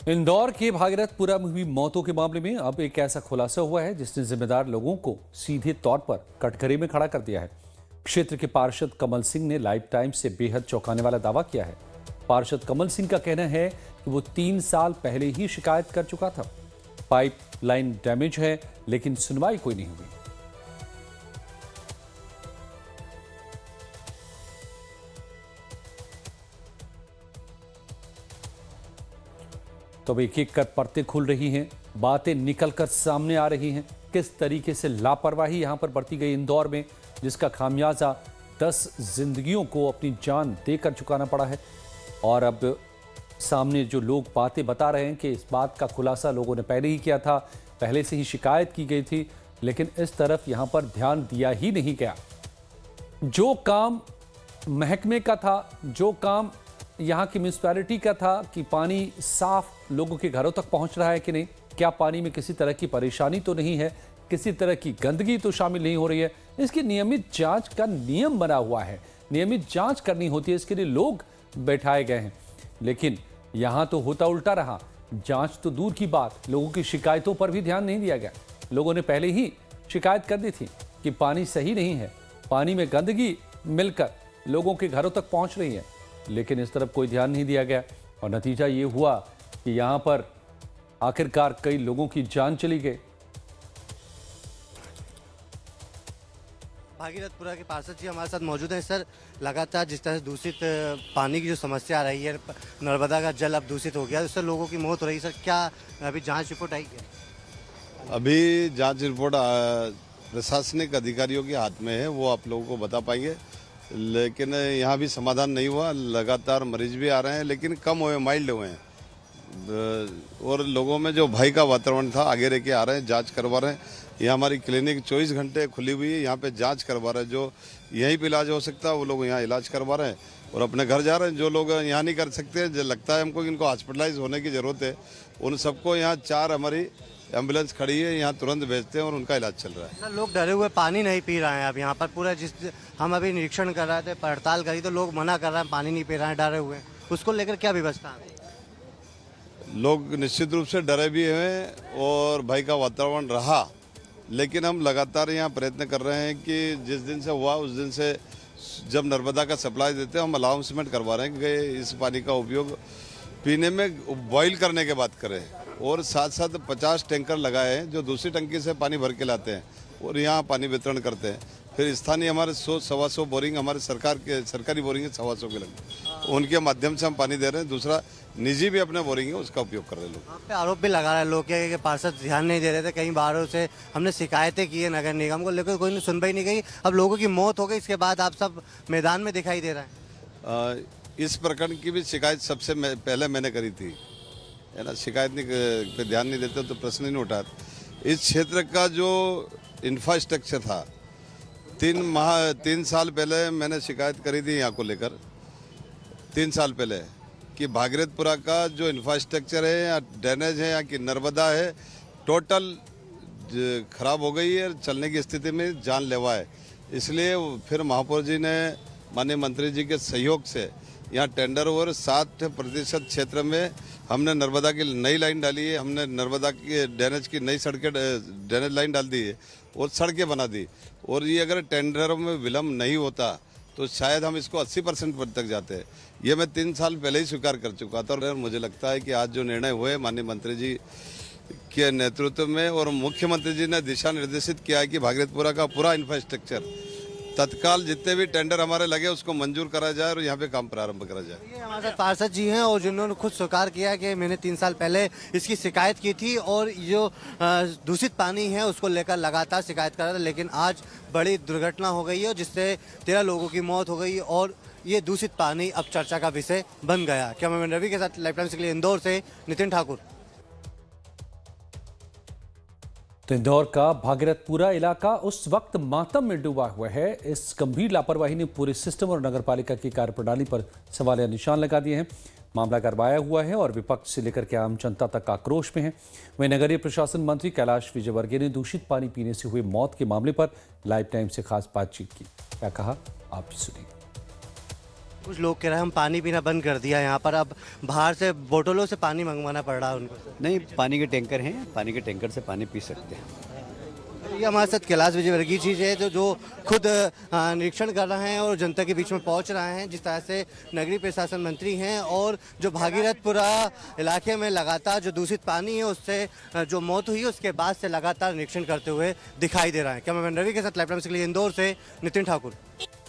इंदौर के भागीरथपुरा में हुई मौतों के मामले में अब एक ऐसा खुलासा हुआ है जिसने जिम्मेदार लोगों को सीधे तौर पर कटघरे में खड़ा कर दिया है। क्षेत्र के पार्षद कमल सिंह ने लाइफ टाइम से बेहद चौंकाने वाला दावा किया है। पार्षद कमल सिंह का कहना है कि वो 3 साल पहले ही शिकायत कर चुका था। पाइपलाइन डैमेज है, लेकिन सुनवाई कोई नहीं हुई। तो अब एक एक कर परतें खुल रही हैं, बातें निकलकर सामने आ रही हैं। किस तरीके से लापरवाही यहां पर बरती गई इंदौर में, जिसका खामियाजा 10 जिंदगियों को अपनी जान देकर चुकाना पड़ा है। और अब सामने जो लोग बातें बता रहे हैं कि इस बात का खुलासा लोगों ने पहले ही किया था, पहले से ही शिकायत की गई थी, लेकिन इस तरफ यहां पर ध्यान दिया ही नहीं गया। जो काम महकमे का था, जो काम यहाँ की म्यूनिसिपैलिटी का था कि पानी साफ लोगों के घरों तक पहुँच रहा है कि नहीं, क्या पानी में किसी तरह की परेशानी तो नहीं है, किसी तरह की गंदगी तो शामिल नहीं हो रही है, इसकी नियमित जांच का नियम बना हुआ है। नियमित जांच करनी होती है, इसके लिए लोग बैठाए गए हैं। लेकिन यहाँ तो होता उल्टा रहा। जांच तो दूर की बात, लोगों की शिकायतों पर भी ध्यान नहीं दिया गया। लोगों ने पहले ही शिकायत कर दी थी कि पानी सही नहीं है, पानी में गंदगी मिलकर लोगों के घरों तक पहुँच रही है, लेकिन इस तरफ कोई ध्यान नहीं दिया गया। और नतीजा ये हुआ कि यहाँ पर आखिरकार कई लोगों की जान चली गई। भागीरथपुरा के पार्षद जी हमारे साथ मौजूद हैं। सर, लगातार जिस तरह से दूषित पानी की जो समस्या आ रही है, नर्मदा का जल अब दूषित हो गया, उससे लोगों की मौत हो रही है। सर, क्या अभी जांच रिपोर्ट आई है? अभी जांच रिपोर्ट प्रशासनिक अधिकारियों के हाथ में है, वो आप लोगों को बता पाएंगे। लेकिन यहाँ भी समाधान नहीं हुआ। लगातार मरीज भी आ रहे हैं, लेकिन कम हुए, माइल्ड हुए हैं। और लोगों में जो भय का वातावरण था, आगे रह के आ रहे हैं, जांच करवा रहे हैं। यहाँ हमारी क्लिनिक 24 घंटे खुली हुई है, यहाँ पे जांच करवा रहे हैं। जो यहीं पे इलाज हो सकता है वो लोग यहाँ इलाज करवा रहे हैं और अपने घर जा रहे हैं। जो लोग यहाँ नहीं कर सकते, जो लगता है हमको कि इनको हॉस्पिटलाइज होने की ज़रूरत है, उन सबको यहाँ 4 हमारी एम्बुलेंस खड़ी है, यहाँ तुरंत भेजते हैं और उनका इलाज चल रहा है। सर, लोग डरे हुए पानी नहीं पी रहे हैं। अब यहाँ पर पूरा हम अभी निरीक्षण कर रहे थे, पड़ताल करी, तो लोग मना कर रहे हैं, पानी नहीं पी रहे हैं, डरे हुए। उसको लेकर क्या व्यवस्था है? लोग निश्चित रूप से डरे भी हैं और भय का वातावरण रहा, लेकिन हम लगातार यहाँ प्रयत्न कर रहे हैं कि जिस दिन से हुआ उस दिन से जब नर्मदा का सप्लाई देते हैं, हम अनाउंसमेंट करवा रहे हैं कि इस पानी का उपयोग पीने में बॉईल करने के बाद करें। और साथ साथ 50 टैंकर लगाए हैं जो दूसरी टंकी से पानी भर के लाते हैं और यहाँ पानी वितरण करते हैं। फिर स्थानीय हमारे 100-125 बोरिंग, हमारे सरकारी बोरिंग है 125 के लगे, उनके माध्यम से हम पानी दे रहे हैं। दूसरा निजी भी अपने बोरिंग है, उसका उपयोग कर रहे हैं लोग। यहाँ पे आरोप भी लगा रहे हैं लोग कि पार्षद ध्यान नहीं दे रहे थे। कई बारों से हमने शिकायतें की है नगर निगम को, लेकिन कोई ने सुनवाई नहीं की। अब लोगों की मौत हो गई, इसके बाद आप सब मैदान में दिखाई दे रहे हैं। इस प्रकरण की भी शिकायत सबसे पहले मैंने करी थी, है ना। शिकायत नहीं पे ध्यान नहीं देते तो प्रश्न नहीं उठा। इस क्षेत्र का जो इंफ्रास्ट्रक्चर था, 3 साल पहले मैंने शिकायत करी थी यहाँ को लेकर, 3 साल पहले, कि भागीरथपुरा का जो इंफ्रास्ट्रक्चर है या ड्रेनेज है या कि नर्मदा है, टोटल खराब हो गई है, चलने की स्थिति में जानलेवा है। इसलिए फिर महापौर जी ने माननीय मंत्री जी के सहयोग से यहाँ टेंडर और 60% क्षेत्र में हमने नर्मदा की नई लाइन डाली है। हमने नर्मदा की ड्रेनेज की नई सड़कें, ड्रेनेज लाइन डाल दी है और सड़कें बना दी। और ये अगर टेंडर में विलम्ब नहीं होता तो शायद हम इसको 80% तक जाते हैं। ये मैं 3 साल पहले ही स्वीकार कर चुका था। और मुझे लगता है कि आज जो निर्णय हुए माननीय मंत्री जी के नेतृत्व में और मुख्यमंत्री जी ने दिशा निर्देशित किया है कि भागीरथपुरा का पूरा इंफ्रास्ट्रक्चर तत्काल जितने भी टेंडर हमारे लगे उसको मंजूर करा जाए और यहाँ पे काम प्रारंभ करा जाए। ये हमारे साथ पार्षद जी हैं और जिन्होंने खुद स्वीकार किया कि मैंने 3 साल पहले इसकी शिकायत की थी और जो दूषित पानी है उसको लेकर लगातार शिकायत कर रहा था, लेकिन आज बड़ी दुर्घटना हो गई है जिससे 13 लोगों की मौत हो गई और ये दूषित पानी अब चर्चा का विषय बन गया। कैमरामैन रवि के साथ लाइफ टाइम्स के लिए इंदौर से नितिन ठाकुर। तो इंदौर का भागीरथपुरा इलाका उस वक्त मातम में डूबा हुआ है। इस गंभीर लापरवाही ने पूरे सिस्टम और नगरपालिका की कार्यप्रणाली पर सवालिया निशान लगा दिए हैं। मामला करवाया हुआ है और विपक्ष से लेकर के आम जनता तक आक्रोश में है। वहीं नगरीय प्रशासन मंत्री कैलाश विजयवर्गीय ने दूषित पानी पीने से हुए मौत के मामले पर लाइफ टाइम से खास बातचीत की। क्या कहा, आप भी सुनिए। कुछ लोग कह रहे हैं हम पानी पीना बंद कर दिया यहाँ पर, अब बाहर से बोतलों से पानी मंगवाना पड़ रहा है उनको। नहीं, पानी के टैंकर हैं, पानी के टैंकर से पानी पी सकते हैं। ये हमारे साथ कैलाश विजयवर्गीय जी है जो खुद निरीक्षण कर रहे हैं और जनता के बीच में पहुंच रहे हैं। जिस तरह से नगरीय प्रशासन मंत्री हैं और जो भागीरथपुरा इलाके में लगातार जो दूषित पानी है उससे जो मौत हुई है उसके बाद से लगातार निरीक्षण करते हुए दिखाई दे रहा है। कैमरामैन रवि के साथ लाइव टाइम्स के लिए इंदौर से नितिन ठाकुर।